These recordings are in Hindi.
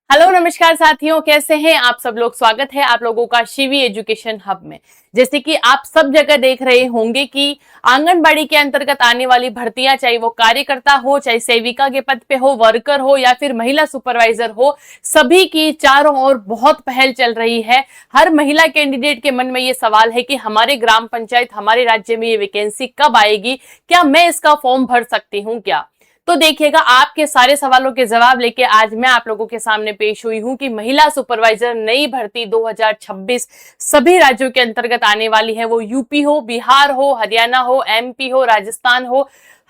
हेलो नमस्कार साथियों, कैसे हैं आप सब लोग। स्वागत है आप लोगों का शिवी एजुकेशन हब में। जैसे कि आप सब जगह देख रहे होंगे कि आंगनबाड़ी के अंतर्गत आने वाली भर्तियां, चाहे वो कार्यकर्ता हो, चाहे सेविका के पद पे हो, वर्कर हो या फिर महिला सुपरवाइजर हो, सभी की चारों ओर बहुत पहल चल रही है। हर महिला कैंडिडेट के मन में ये सवाल है कि हमारे ग्राम पंचायत, हमारे राज्य में ये वैकेंसी कब आएगी, क्या मैं इसका फॉर्म भर सकती हूँ क्या। तो देखिएगा, आपके सारे सवालों के जवाब लेके आज मैं आप लोगों के सामने पेश हुई हूं कि महिला सुपरवाइजर नई भर्ती 2026 सभी राज्यों के अंतर्गत आने वाली है। वो यूपी हो, बिहार हो, हरियाणा हो, एमपी हो, राजस्थान हो,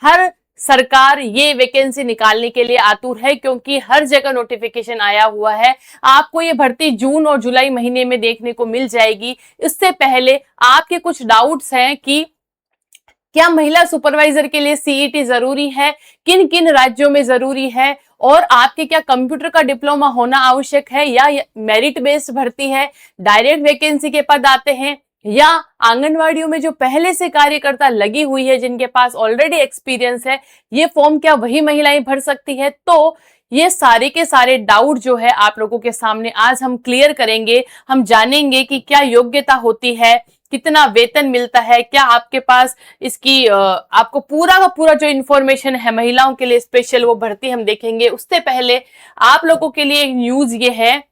हर सरकार ये वैकेंसी निकालने के लिए आतुर है, क्योंकि हर जगह नोटिफिकेशन आया हुआ है। आपको ये भर्ती जून और जुलाई महीने में देखने को मिल जाएगी। इससे पहले आपके कुछ डाउट्स हैं कि क्या महिला सुपरवाइजर के लिए सीईटी जरूरी है, किन किन राज्यों में जरूरी है, और आपके क्या कंप्यूटर का डिप्लोमा होना आवश्यक है, या मेरिट बेस्ड भर्ती है, डायरेक्ट वैकेंसी के पद आते हैं, या आंगनवाड़ियों में जो पहले से कार्यकर्ता लगी हुई है, जिनके पास ऑलरेडी एक्सपीरियंस है, ये फॉर्म क्या वही महिलाएं भर सकती है। तो ये सारे के सारे डाउट जो है आप लोगों के सामने आज हम क्लियर करेंगे। हम जानेंगे कि क्या योग्यता होती है, कितना वेतन मिलता है, क्या आपके पास इसकी आपको पूरा का पूरा जो इन्फॉर्मेशन है महिलाओं के लिए स्पेशल वो भर्ती हम देखेंगे। उससे पहले आप लोगों के लिए एक न्यूज ये है।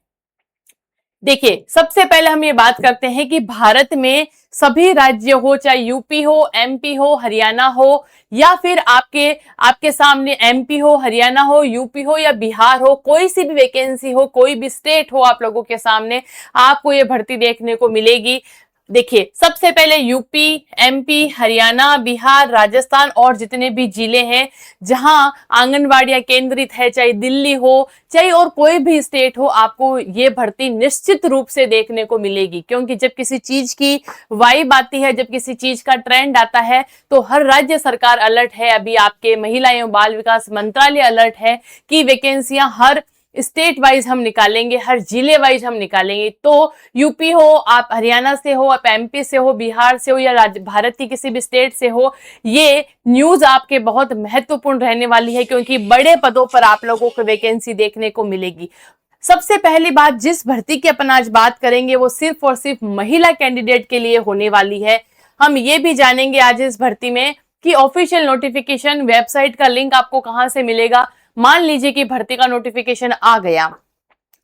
देखिए, सबसे पहले हम ये बात करते हैं कि भारत में सभी राज्य हो, चाहे यूपी हो, एमपी हो, हरियाणा हो, या फिर आपके सामने एमपी हो, हरियाणा हो, यूपी हो या बिहार हो, कोई सी भी वैकेंसी हो, कोई भी स्टेट हो, आप लोगों के सामने आपको ये भर्ती देखने को मिलेगी। देखिए, सबसे पहले यूपी, एमपी, हरियाणा, बिहार, राजस्थान और जितने भी जिले हैं जहां आंगनवाड़ियां केंद्रित है, चाहे दिल्ली हो, चाहे और कोई भी स्टेट हो, आपको ये भर्ती निश्चित रूप से देखने को मिलेगी। क्योंकि जब किसी चीज की वाइब आती है, जब किसी चीज का ट्रेंड आता है, तो हर राज्य सरकार अलर्ट है। अभी आपके महिला एवं बाल विकास मंत्रालय अलर्ट है कि वैकेंसियां हर स्टेट वाइज हम निकालेंगे, हर जिले वाइज हम निकालेंगे। तो यूपी हो, आप हरियाणा से हो, आप एमपी से हो, बिहार से हो, या भारत की किसी भी स्टेट से हो, ये न्यूज आपके बहुत महत्वपूर्ण रहने वाली है, क्योंकि बड़े पदों पर आप लोगों को वैकेंसी देखने को मिलेगी। सबसे पहली बात, जिस भर्ती की अपन आज बात करेंगे वो सिर्फ और सिर्फ महिला कैंडिडेट के लिए होने वाली है। हम ये भी जानेंगे आज इस भर्ती में कि ऑफिशियल नोटिफिकेशन, वेबसाइट का लिंक आपको कहां से मिलेगा। मान लीजिए कि भर्ती का नोटिफिकेशन आ गया,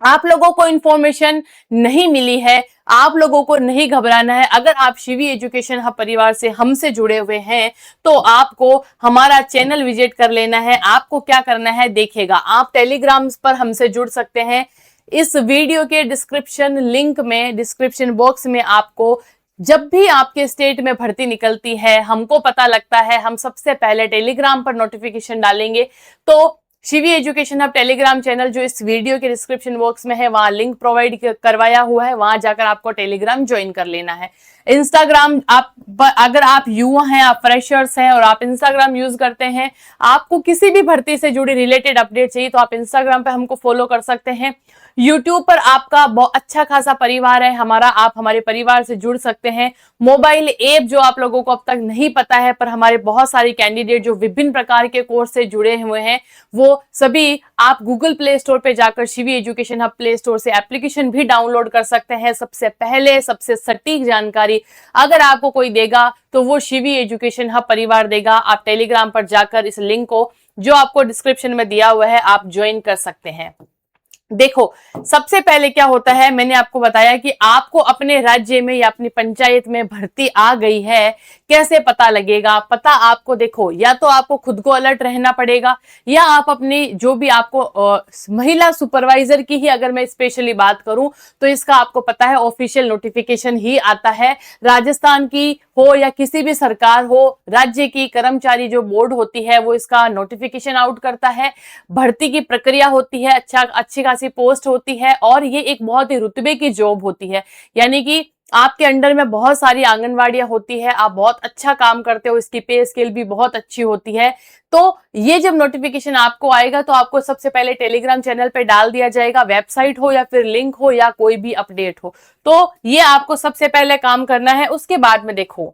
आप लोगों को इंफॉर्मेशन नहीं मिली है, आप लोगों को नहीं घबराना है। अगर आप शिवी एजुकेशन हब परिवार से हमसे जुड़े हुए हैं तो आपको हमारा चैनल विजिट कर लेना है। आपको क्या करना है देखिएगा, आप टेलीग्राम पर हमसे जुड़ सकते हैं। इस वीडियो के डिस्क्रिप्शन लिंक में, डिस्क्रिप्शन बॉक्स में आपको जब भी आपके स्टेट में भर्ती निकलती है, हमको पता लगता है, हम सबसे पहले टेलीग्राम पर नोटिफिकेशन डालेंगे। तो Shivi education hub Telegram channel जो इस वीडियो के डिस्क्रिप्शन बॉक्स में है, वहां लिंक प्रोवाइड करवाया हुआ है, वहां जाकर आपको टेलीग्राम ज्वाइन कर लेना है। इंस्टाग्राम, अगर आप युवा हैं, आप फ्रेशर्स हैं और आप इंस्टाग्राम यूज करते हैं, आपको किसी भी भर्ती से जुड़ी रिलेटेड अपडेट चाहिए तो आप इंस्टाग्राम पे हमको फॉलो कर सकते हैं। यूट्यूब पर आपका बहुत अच्छा खासा परिवार है हमारा, आप हमारे परिवार से जुड़ सकते हैं। मोबाइल ऐप जो आप लोगों को अब तक नहीं पता है, पर हमारे बहुत सारे कैंडिडेट जो विभिन्न प्रकार के कोर्स से जुड़े हुए हैं, वो सभी आप गूगल प्ले स्टोर पे जाकर Shivi education hub play store से एप्लीकेशन भी डाउनलोड कर सकते हैं। सबसे पहले सबसे सटीक जानकारी अगर आपको कोई देगा तो वो शिवी एजुकेशन हब परिवार देगा। आप टेलीग्राम पर जाकर इस लिंक को जो आपको डिस्क्रिप्शन में दिया हुआ है आप ज्वाइन कर सकते हैं। देखो, सबसे पहले क्या होता है, मैंने आपको बताया कि आपको अपने राज्य में या अपनी पंचायत में भर्ती आ गई है, कैसे पता लगेगा। पता आपको, देखो, या तो आपको खुद को अलर्ट रहना पड़ेगा, या आप अपनी जो भी आपको महिला सुपरवाइजर की ही अगर मैं स्पेशली बात करूं तो इसका आपको पता है ऑफिशियल नोटिफिकेशन ही आता है। राजस्थान की हो या किसी भी सरकार हो, राज्य की कर्मचारी जो बोर्ड होती है वो इसका नोटिफिकेशन आउट करता है। भर्ती की प्रक्रिया होती है, अच्छी खासी पोस्ट होती है, और ये एक बहुत ही रुतबे की जॉब होती है। यानी कि आपके अंडर में बहुत सारी आंगनवाड़ियां होती है, आप बहुत अच्छा काम करते हो, इसकी पे स्केल भी बहुत अच्छी होती है। तो ये जब नोटिफिकेशन आपको आएगा तो आपको सबसे पहले टेलीग्राम चैनल पे डाल दिया जाएगा, वेबसाइट हो या फिर लिंक हो या कोई भी अपडेट हो। तो ये आपको सबसे पहले काम करना है। उसके बाद में देखो,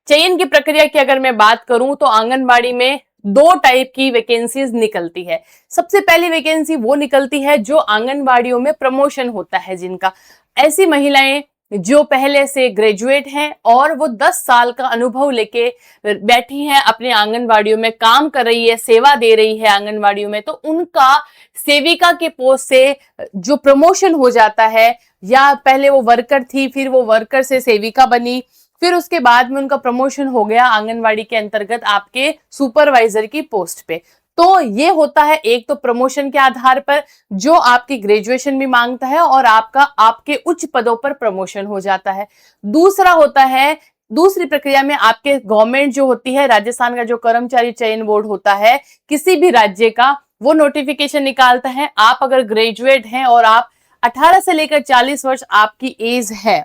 चयन की प्रक्रिया की अगर मैं बात करूं तो आंगनबाड़ी में दो टाइप की वैकेंसीज निकलती है। सबसे पहली वैकेंसी वो निकलती है जो आंगनबाड़ियों में प्रमोशन होता है जिनका, ऐसी महिलाएं जो पहले से ग्रेजुएट हैं और वो 10 साल का अनुभव लेके बैठी हैं, अपने आंगनबाड़ियों में काम कर रही है, सेवा दे रही है आंगनबाड़ियों में, तो उनका सेविका के पोस्ट से जो प्रमोशन हो जाता है, या पहले वो वर्कर थी, फिर वो वर्कर से सेविका बनी, फिर उसके बाद में उनका प्रमोशन हो गया आंगनवाड़ी के अंतर्गत आपके सुपरवाइजर की पोस्ट पे। तो ये होता है एक तो प्रमोशन के आधार पर जो आपकी ग्रेजुएशन भी मांगता है और आपके उच्च पदों पर प्रमोशन हो जाता है। दूसरा होता है, दूसरी प्रक्रिया में आपके गवर्नमेंट जो होती है, राजस्थान का जो कर्मचारी चयन बोर्ड होता है किसी भी राज्य का, वो नोटिफिकेशन निकालता है। आप अगर ग्रेजुएट हैं और आप 18 से लेकर 40 वर्ष आपकी एज है,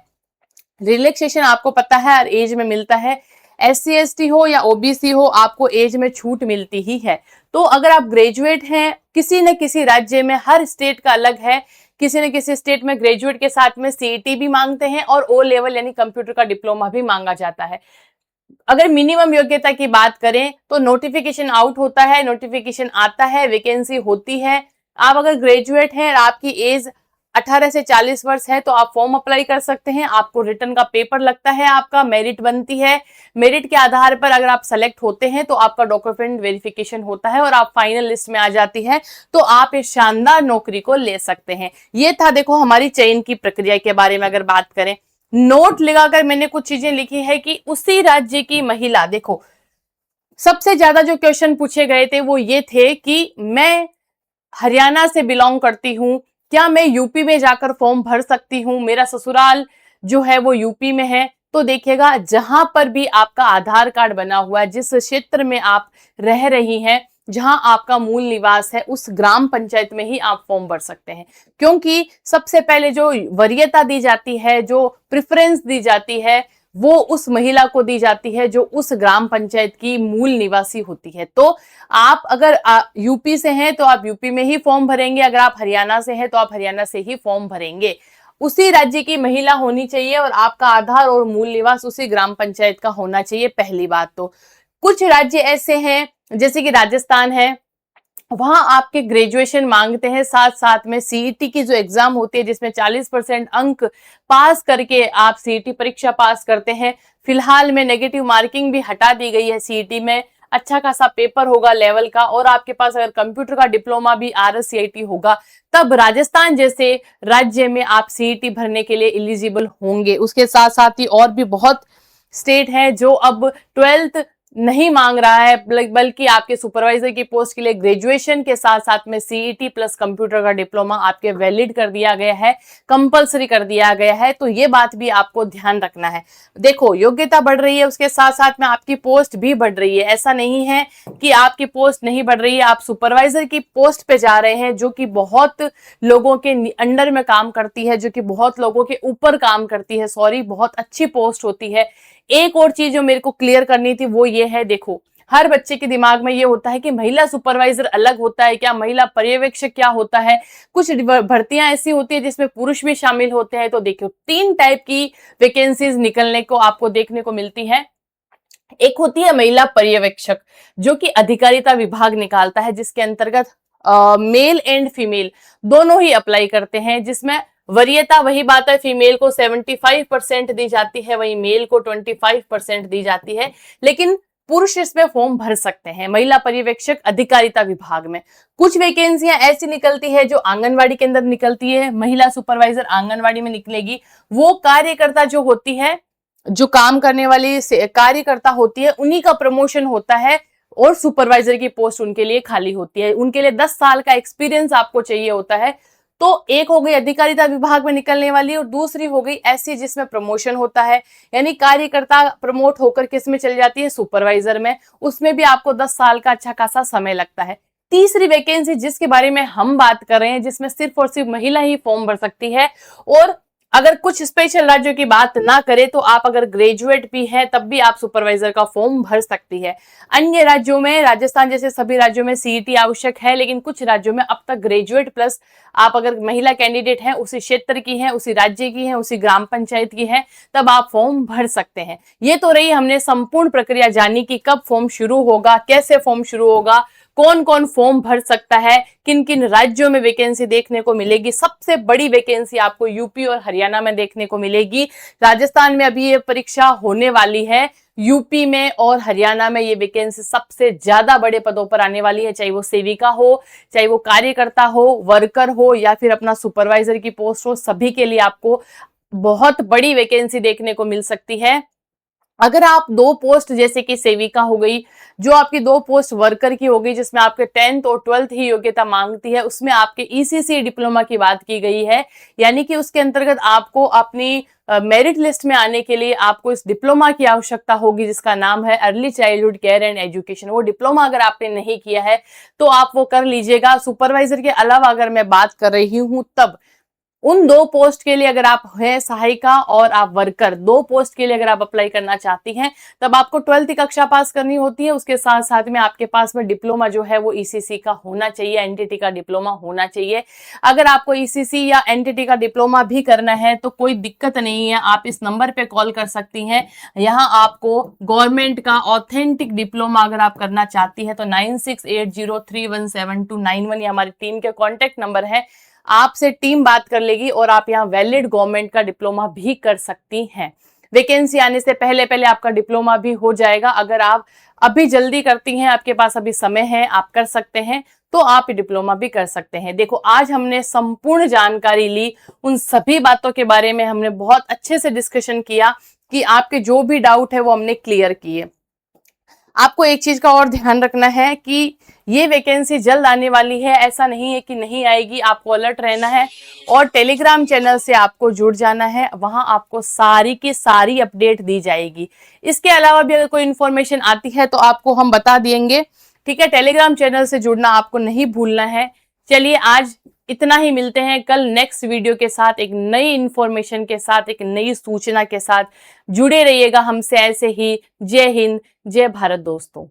रिलैक्सेशन आपको पता है हर एज में मिलता है, SC ST हो या OBC हो, आपको एज में छूट मिलती ही है। तो अगर आप ग्रेजुएट हैं किसी न किसी राज्य में, हर स्टेट का अलग है, किसी न किसी स्टेट में ग्रेजुएट के साथ में CET भी मांगते हैं और O लेवल यानी कंप्यूटर का डिप्लोमा भी मांगा जाता है। अगर मिनिमम योग्यता की बात करें तो नोटिफिकेशन आउट होता है, नोटिफिकेशन आता है, वैकेंसी होती है। आप अगर ग्रेजुएट हैं और आपकी एज 18 से 40 वर्ष है तो आप फॉर्म अप्लाई कर सकते हैं। आपको रिटर्न का पेपर लगता है, आपका मेरिट बनती है, मेरिट के आधार पर अगर आप सेलेक्ट होते हैं तो आपका डॉक्यूमेंट वेरिफिकेशन होता है और आप फाइनल लिस्ट में आ जाती है, तो आप इस शानदार नौकरी को ले सकते हैं। ये था देखो हमारी चयन की प्रक्रिया के बारे में अगर बात करें। नोट लगाकर मैंने कुछ चीजें लिखी है कि उसी राज्य की महिला, देखो सबसे ज्यादा जो क्वेश्चन पूछे गए थे वो ये थे कि मैं हरियाणा से बिलोंग करती हूँ, क्या मैं यूपी में जाकर फॉर्म भर सकती हूँ, मेरा ससुराल जो है वो यूपी में है। तो देखिएगा जहां पर भी आपका आधार कार्ड बना हुआ है, जिस क्षेत्र में आप रह रही हैं, जहां आपका मूल निवास है, उस ग्राम पंचायत में ही आप फॉर्म भर सकते हैं। क्योंकि सबसे पहले जो वरीयता दी जाती है, जो प्रेफरेंस दी जाती है, वो उस महिला को दी जाती है जो उस ग्राम पंचायत की मूल निवासी होती है। तो आप अगर यूपी से हैं तो आप यूपी में ही फॉर्म भरेंगे, अगर आप हरियाणा से हैं तो आप हरियाणा से ही फॉर्म भरेंगे। उसी राज्य की महिला होनी चाहिए और आपका आधार और मूल निवास उसी ग्राम पंचायत का होना चाहिए, पहली बात। तो कुछ राज्य ऐसे हैं जैसे कि राजस्थान है, वहां आपके ग्रेजुएशन मांगते हैं, साथ साथ में CET की जो एग्जाम होती है जिसमें 40% अंक पास करके आप CET परीक्षा पास करते हैं। फिलहाल में नेगेटिव मार्किंग भी हटा दी गई है CET में, अच्छा खासा पेपर होगा लेवल का, और आपके पास अगर कंप्यूटर का डिप्लोमा भी RSCIT होगा, तब राजस्थान जैसे राज्य में आप CET भरने के लिए एलिजिबल होंगे। उसके साथ साथ ही और भी बहुत स्टेट है जो अब 12th नहीं मांग रहा है, बल्कि आपके सुपरवाइजर की पोस्ट के लिए ग्रेजुएशन के साथ साथ में CET प्लस कंप्यूटर का डिप्लोमा आपके वैलिड कर दिया गया है, कंपलसरी कर दिया गया है। तो ये बात भी आपको ध्यान रखना है। देखो योग्यता बढ़ रही है, उसके साथ साथ में आपकी पोस्ट भी बढ़ रही है। ऐसा नहीं है कि आपकी पोस्ट नहीं बढ़ रही है, आप सुपरवाइजर की पोस्ट पे जा रहे हैं जो कि बहुत लोगों के अंडर में काम करती है, जो कि बहुत लोगों के ऊपर काम करती है, सॉरी, बहुत अच्छी पोस्ट होती है। एक और चीज जो मेरे को क्लियर करनी थी वो ये है, देखो हर बच्चे के दिमाग में ये होता है कि महिला सुपरवाइजर अलग होता है क्या, महिला पर्यवेक्षक क्या होता है। कुछ भर्तियां ऐसी होती है जिसमें पुरुष भी शामिल होते हैं। तो देखो 3 टाइप की वैकेंसीज निकलने को आपको देखने को मिलती है। एक होती है महिला पर्यवेक्षक जो कि अधिकारिता विभाग निकालता है, जिसके अंतर्गत मेल एंड फीमेल दोनों ही अप्लाई करते हैं, जिसमें वरीयता वही बात है, फीमेल को 75% दी जाती है, वही मेल को 25% दी जाती है, लेकिन पुरुष इसमें फॉर्म भर सकते हैं महिला पर्यवेक्षक अधिकारिता विभाग में। कुछ वैकेंसियां ऐसी निकलती है जो आंगनवाड़ी के अंदर निकलती है, महिला सुपरवाइजर आंगनवाड़ी में निकलेगी। वो कार्यकर्ता जो होती है, जो काम करने वाली कार्यकर्ता होती है, उन्हीं का प्रमोशन होता है और सुपरवाइजर की पोस्ट उनके लिए खाली होती है। उनके लिए 10 साल का एक्सपीरियंस आपको चाहिए होता है। तो एक हो गई अधिकारिता विभाग में निकलने वाली और दूसरी हो गई ऐसी जिसमें प्रमोशन होता है, यानी कार्यकर्ता प्रमोट होकर किस में चली जाती है, सुपरवाइजर में। उसमें भी आपको 10 साल का अच्छा खासा समय लगता है। तीसरी वैकेंसी जिसके बारे में हम बात कर रहे हैं, जिसमें सिर्फ और सिर्फ महिला ही फॉर्म भर सकती है और अगर कुछ स्पेशल राज्यों की बात ना करें तो आप अगर ग्रेजुएट भी हैं तब भी आप सुपरवाइजर का फॉर्म भर सकती है। अन्य राज्यों में, राजस्थान जैसे सभी राज्यों में सीईटी आवश्यक है, लेकिन कुछ राज्यों में अब तक ग्रेजुएट प्लस आप अगर महिला कैंडिडेट हैं, उसी क्षेत्र की हैं, उसी राज्य की हैं, उसी ग्राम पंचायत की हैं, तब आप फॉर्म भर सकते हैं। ये तो रही हमने संपूर्ण प्रक्रिया जानी कि कब फॉर्म शुरू होगा, कैसे फॉर्म शुरू होगा, कौन कौन फॉर्म भर सकता है, किन किन राज्यों में वैकेंसी देखने को मिलेगी। सबसे बड़ी वैकेंसी आपको यूपी और हरियाणा में देखने को मिलेगी। राजस्थान में अभी ये परीक्षा होने वाली है, यूपी में और हरियाणा में ये वैकेंसी सबसे ज्यादा बड़े पदों पर आने वाली है, चाहे वो सेविका हो, चाहे वो कार्यकर्ता हो, वर्कर हो या फिर अपना सुपरवाइजर की पोस्ट हो, सभी के लिए आपको बहुत बड़ी वैकेंसी देखने को मिल सकती है। अगर आप दो पोस्ट जैसे कि सेविका हो गई, जो आपकी दो पोस्ट वर्कर की हो गई जिसमें आपके 10th और 12th ही योग्यता मांगती है, उसमें आपके ईसीसी डिप्लोमा की बात की गई है, यानी कि उसके अंतर्गत आपको अपनी मेरिट लिस्ट में आने के लिए आपको इस डिप्लोमा की आवश्यकता होगी, जिसका नाम है early childhood care and education. वो डिप्लोमा अगर आपने नहीं किया है तो आप वो कर लीजिएगा। सुपरवाइजर के अलावा अगर मैं बात कर रही हूं तब उन दो पोस्ट के लिए अगर आप हैं सहायिका और आप वर्कर, दो पोस्ट के लिए अगर आप अप्लाई करना चाहती हैं तब आपको 12th कक्षा पास करनी होती है। उसके साथ साथ में आपके पास में डिप्लोमा जो है वो ईसीसी का होना चाहिए, एनटीटी का डिप्लोमा होना चाहिए। अगर आपको ईसीसी या एनटीटी का डिप्लोमा भी करना है तो कोई दिक्कत नहीं है, आप इस नंबर पे कॉल कर सकती हैं। यहाँ आपको गवर्नमेंट का ऑथेंटिक डिप्लोमा अगर आप करना चाहती है तो 9680317291 ये हमारी टीम के कॉन्टेक्ट नंबर है। आपसे टीम बात कर लेगी और आप यहाँ वैलिड गवर्नमेंट का डिप्लोमा भी कर सकती हैं। वैकेंसी आने से पहले पहले आपका डिप्लोमा भी हो जाएगा। अगर आप अभी जल्दी करती हैं, आपके पास अभी समय है, आप कर सकते हैं, तो आप डिप्लोमा भी कर सकते हैं। देखो, आज हमने संपूर्ण जानकारी ली, उन सभी बातों के बारे में हमने बहुत अच्छे से डिस्कशन किया कि आपके जो भी डाउट है वो हमने क्लियर किए। आपको एक चीज का और ध्यान रखना है कि ये वैकेंसी जल्द आने वाली है, ऐसा नहीं है कि नहीं आएगी। आपको अलर्ट रहना है और टेलीग्राम चैनल से आपको जुड़ जाना है, वहां आपको सारी की सारी अपडेट दी जाएगी। इसके अलावा भी अगर कोई इन्फॉर्मेशन आती है तो आपको हम बता देंगे, ठीक है। टेलीग्राम चैनल से जुड़ना आपको नहीं भूलना है। चलिए आज इतना ही, मिलते हैं कल नेक्स्ट वीडियो के साथ, एक नई इंफॉर्मेशन के साथ, एक नई सूचना के साथ। जुड़े रहिएगा हमसे ऐसे ही। जय हिंद, जय भारत दोस्तों।